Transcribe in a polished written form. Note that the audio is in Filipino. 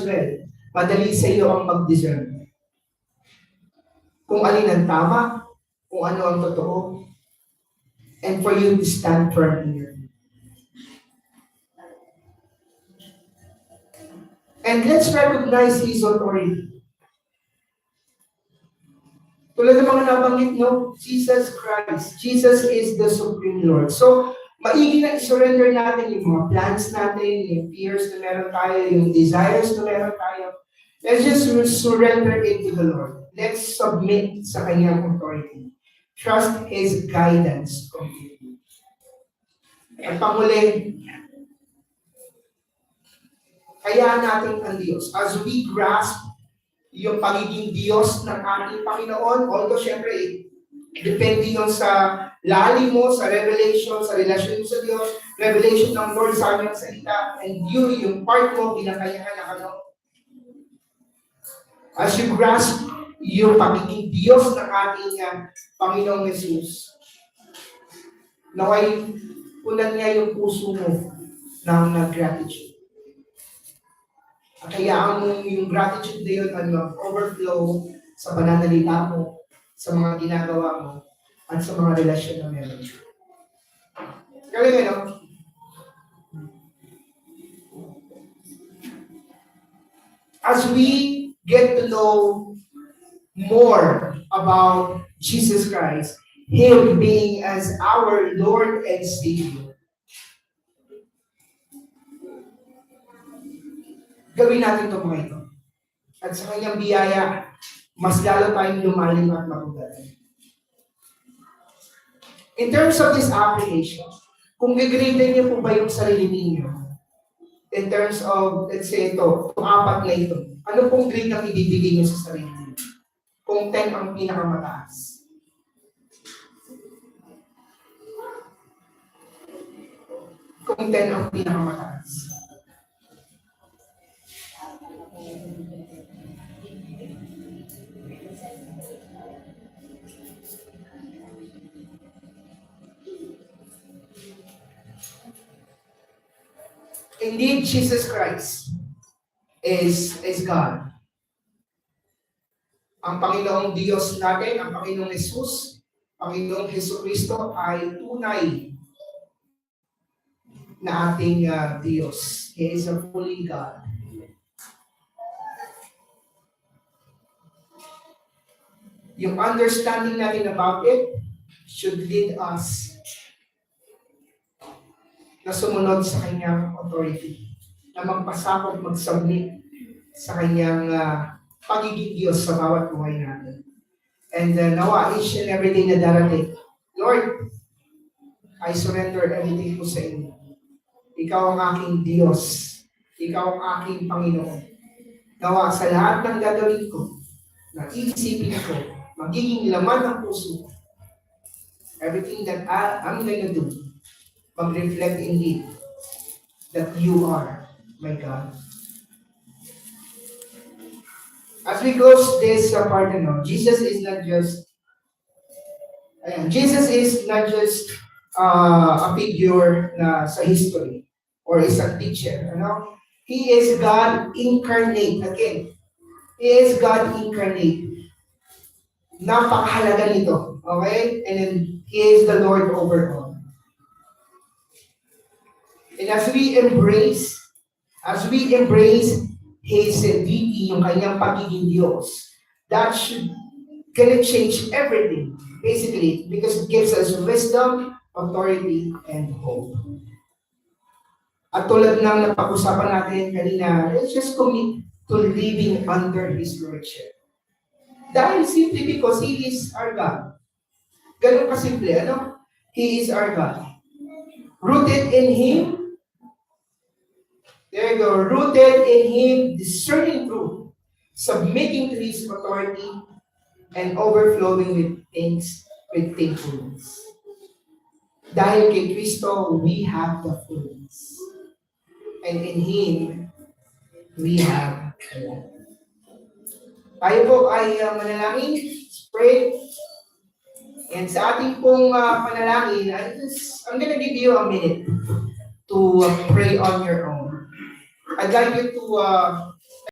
as well, madali sa iyo ang mag-discern. Kung alin ang tama, kung ano ang totoo, and for you to stand firm in your faith. And let's recognize His authority. Tulad ng mga nabanggit, no? Jesus Christ. Jesus is the Supreme Lord. So, maigi na i-surrender natin yung mga plans natin, yung fears na meron tayo, yung desires na meron tayo. Let's just surrender it to the Lord. Let's submit sa Kanyang authority. Trust His guidance completely. At panguli, kaya natin ang Diyos. As we grasp yung pagiging Diyos ng ating Panginoon, although syempre, depende yun sa lalim mo, sa revelation, sa relasyon mo sa Diyos, revelation ng Lord sa kanyang salita, and you, yung part mo, pinakayahan na ano. As you grasp yung pagiging Diyos ng ating Panginoong Jesus, naway ulan niya yung puso mo ng gratitude. At hayaan mo yung gratitude na yun overflow sa pananalita mo, sa mga ginagawa mo, at sa mga relasyon na meron. Galing ano? As we get to know more about Jesus Christ, Him being as our Lord and Savior, gawin natin ito mga ito. At sa kanyang biyaya, mas lalo tayong lumalim at mabugalan. In terms of this application, kung gagawin niyo po ba yung sarili ninyo, in terms of, let's say ito, itong apat na ito, ano pong grade ang ibibigay niyo sa sarili niyo? Kung 10 ang pinakamataas. Kung 10 ang pinakamataas. Indeed, Jesus Christ is God. Ang Panginoong Diyos natin, ang Panginoong Jesus, Panginoong Jesucristo ay tunay na ating Diyos. He is a fully God. Yung understanding natin about it should lead us na sumunod sa kanyang authority, na magpasakop, mag-submit sa kanyang pagiging Diyos sa bawat buhay natin. And nawa, each and every day na darating, Lord, I surrender everything ko sa inyo. Ikaw ang aking Diyos. Ikaw ang aking Panginoon. Nawa, sa lahat ng gagawin ko, na iisipin ko, magiging laman ng puso, everything that I'm gonna do, mag-reflect indeed that you are my God. As we close this part, Jesus is not just a figure na sa history or is a teacher. He is God incarnate. Again, He is God incarnate. Napakahalaga nito. Okay? And then, He is the Lord over all. And as we embrace His deity, yung kanyang pagiging Diyos, that should gonna change everything, basically, because it gives us wisdom, authority, and hope. At tulad ng napag-usapan natin kanina, let's just commit to living under His Lordship. Dahil simply because He is our God. Ganun kasimple, He is our God. Rooted in Him, there you go, rooted in Him, discerning truth, submitting to His authority, and overflowing with thankfulness. Dahil kay Kristo, we have the fullness. And in Him, we have life. Tayo po ay manalangin, pray. And sa ating pong panalangin, I'm gonna give you a minute to pray on your own. I'd like you to